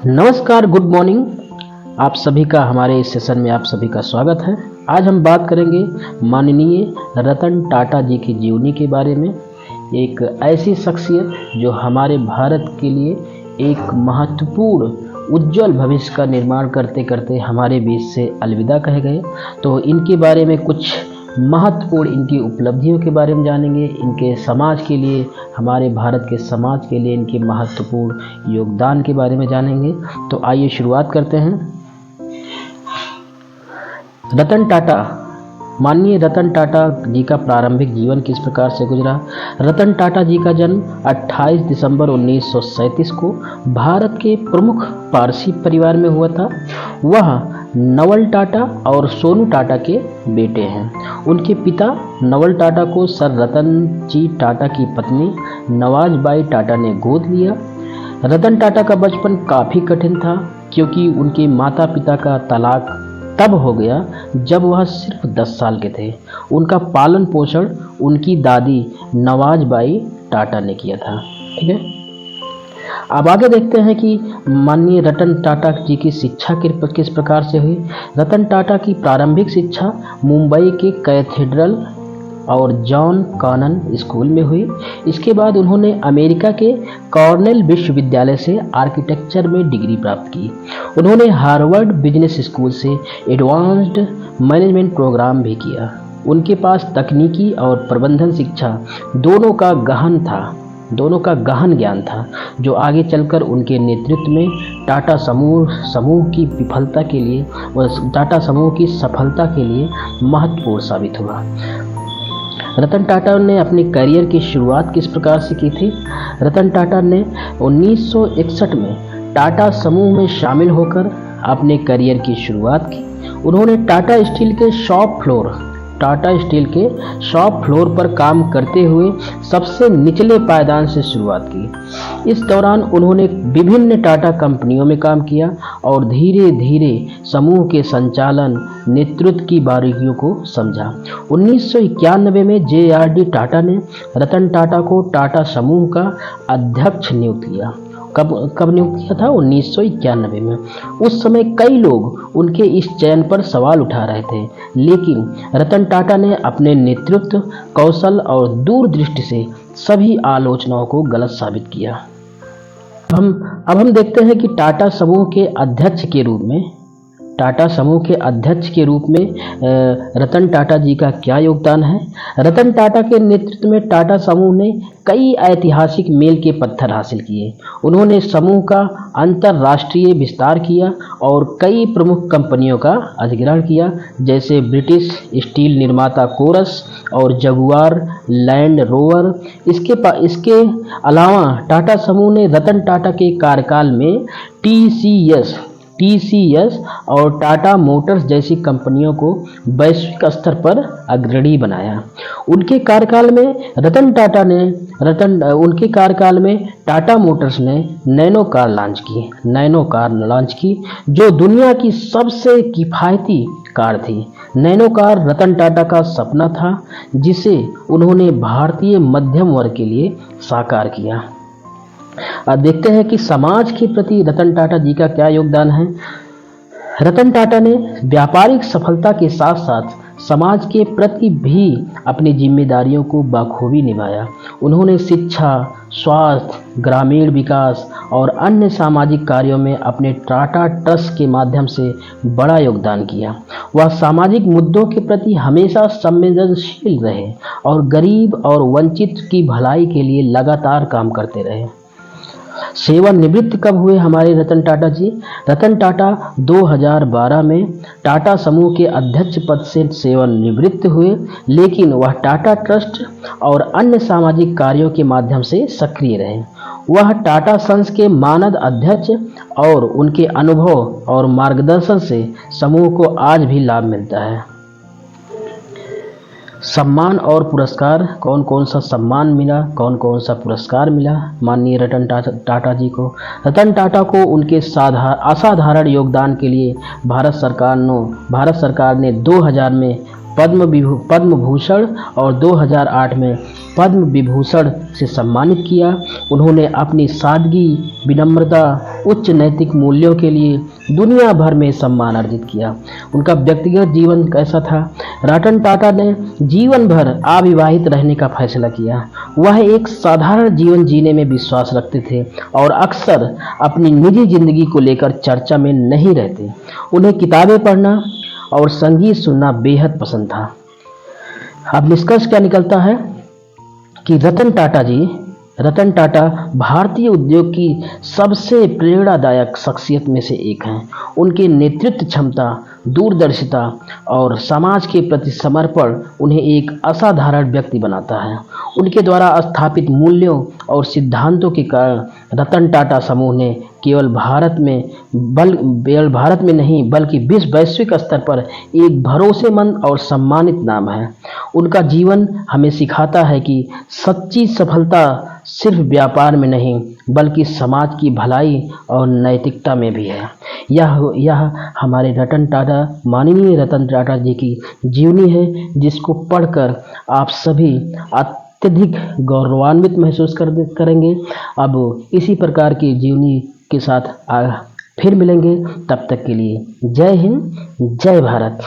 नमस्कार, good morning. आप सभी का हमारे इस सेशन में आप सभी का स्वागत है। आज हम बात करेंगे माननीय रतन टाटा जी की जीवनी के बारे में। एक ऐसी शख्सियत जो हमारे भारत के लिए एक महत्वपूर्ण उज्जवल भविष्य का निर्माण करते करते हमारे बीच से अलविदा कह गए। तो इनके बारे में कुछ महत्वपूर्ण इनकी उपलब्धियों के बारे में जानेंगे, इनके समाज के लिए, हमारे भारत के समाज के लिए इनके महत्वपूर्ण योगदान के बारे में जानेंगे। तो आइए शुरुआत करते हैं। रतन टाटा, माननीय रतन टाटा जी का प्रारंभिक जीवन किस प्रकार से गुजरा। रतन टाटा जी का जन्म 28 दिसंबर 1937 को भारत के प्रमुख पारसी परिवार में हुआ था। वह नवल टाटा और सोनू टाटा के बेटे हैं। उनके पिता नवल टाटा को सर रतन जी टाटा की पत्नी नवाजबाई टाटा ने गोद लिया। रतन टाटा का बचपन काफ़ी कठिन था क्योंकि उनके माता पिता का तलाक तब हो गया जब वह सिर्फ 10 साल के थे। उनका पालन पोषण उनकी दादी नवाजबाई टाटा ने किया था। ठीक है, अब आगे देखते हैं कि माननीय रतन टाटा जी की शिक्षा किस प्रकार से हुई। रतन टाटा की प्रारंभिक शिक्षा मुंबई के कैथेड्रल और जॉन कॉनन स्कूल में हुई। इसके बाद उन्होंने अमेरिका के कॉर्नेल विश्वविद्यालय से आर्किटेक्चर में डिग्री प्राप्त की। उन्होंने हार्वर्ड बिजनेस स्कूल से एडवांस्ड मैनेजमेंट प्रोग्राम भी किया। उनके पास तकनीकी और प्रबंधन शिक्षा दोनों का गहन ज्ञान था, जो आगे चलकर उनके नेतृत्व में टाटा समूह की विफलता के लिए और टाटा समूह की सफलता के लिए महत्वपूर्ण साबित हुआ। रतन टाटा ने अपने करियर की शुरुआत किस प्रकार से की थी। रतन टाटा ने 1961 में टाटा समूह में शामिल होकर अपने करियर की शुरुआत की। उन्होंने टाटा स्टील के शॉप फ्लोर पर काम करते हुए सबसे निचले पायदान से शुरुआत की। इस दौरान उन्होंने विभिन्न टाटा कंपनियों में काम किया और धीरे धीरे समूह के संचालन नेतृत्व की बारीकियों को समझा। 1991 में JRD टाटा ने रतन टाटा को टाटा समूह का अध्यक्ष नियुक्त किया। कब नियुक्त किया था? 1991 में। उस समय कई लोग उनके इस चयन पर सवाल उठा रहे थे, लेकिन रतन टाटा ने अपने नेतृत्व कौशल और दूरदृष्टि से सभी आलोचनाओं को गलत साबित किया। अब हम देखते हैं कि टाटा समूह के अध्यक्ष के रूप में रतन टाटा जी का क्या योगदान है। रतन टाटा के नेतृत्व में टाटा समूह ने कई ऐतिहासिक मील के पत्थर हासिल किए। उन्होंने समूह का अंतर्राष्ट्रीय विस्तार किया और कई प्रमुख कंपनियों का अधिग्रहण किया, जैसे ब्रिटिश स्टील निर्माता कोरस और जगुआर लैंड रोवर। इसके अलावा टाटा समूह ने रतन टाटा के कार्यकाल में TCS और टाटा मोटर्स जैसी कंपनियों को वैश्विक स्तर पर अग्रणी बनाया। उनके कार्यकाल में टाटा मोटर्स ने नैनो कार लॉन्च की, जो दुनिया की सबसे किफ़ायती कार थी। नैनो कार रतन टाटा का सपना था, जिसे उन्होंने भारतीय मध्यम वर्ग के लिए साकार किया। अब देखते हैं कि समाज के प्रति रतन टाटा जी का क्या योगदान है। रतन टाटा ने व्यापारिक सफलता के साथ साथ समाज के प्रति भी अपनी जिम्मेदारियों को बखूबी निभाया। उन्होंने शिक्षा, स्वास्थ्य, ग्रामीण विकास और अन्य सामाजिक कार्यों में अपने टाटा ट्रस्ट के माध्यम से बड़ा योगदान किया। वह सामाजिक मुद्दों के प्रति हमेशा संवेदनशील रहे और गरीब और वंचित की भलाई के लिए लगातार काम करते रहे। सेवानिवृत्त कब हुए हमारे रतन टाटा जी? रतन टाटा 2012 में टाटा समूह के अध्यक्ष पद से सेवानिवृत्त हुए, लेकिन वह टाटा ट्रस्ट और अन्य सामाजिक कार्यों के माध्यम से सक्रिय रहे। वह टाटा सन्स के मानद अध्यक्ष और उनके अनुभव और मार्गदर्शन से समूह को आज भी लाभ मिलता है। सम्मान और पुरस्कार, कौन कौन सा सम्मान मिला, कौन कौन सा पुरस्कार मिला माननीय रतन टाटा जी को। रतन टाटा को उनके असाधारण योगदान के लिए भारत सरकार ने 2000 में पद्म भूषण और 2008 में पद्म विभूषण से सम्मानित किया। उन्होंने अपनी सादगी, विनम्रता, उच्च नैतिक मूल्यों के लिए दुनिया भर में सम्मान अर्जित किया। उनका व्यक्तिगत जीवन कैसा था? रतन टाटा ने जीवन भर अविवाहित रहने का फैसला किया। वह एक साधारण जीवन जीने में विश्वास रखते थे और अक्सर अपनी निजी जिंदगी को लेकर चर्चा में नहीं रहते। उन्हें किताबें पढ़ना और संगीत सुनना बेहद पसंद था। अब निष्कर्ष क्या निकलता है कि रतन टाटा भारतीय उद्योग की सबसे प्रेरणादायक शख्सियत में से एक हैं। उनके नेतृत्व क्षमता, दूरदर्शिता और समाज के प्रति समर्पण उन्हें एक असाधारण व्यक्ति बनाता है। उनके द्वारा स्थापित मूल्यों और सिद्धांतों के कारण रतन टाटा समूह ने केवल भारत में नहीं बल्कि वैश्विक स्तर पर एक भरोसेमंद और सम्मानित नाम है। उनका जीवन हमें सिखाता है कि सच्ची सफलता सिर्फ व्यापार में नहीं बल्कि समाज की भलाई और नैतिकता में भी है। यह हमारे माननीय रतन टाटा जी की जीवनी है, जिसको पढ़कर आप सभी अत्यधिक गौरवान्वित महसूस करेंगे। अब इसी प्रकार की जीवनी के साथ फिर मिलेंगे। तब तक के लिए जय हिंद, जय भारत।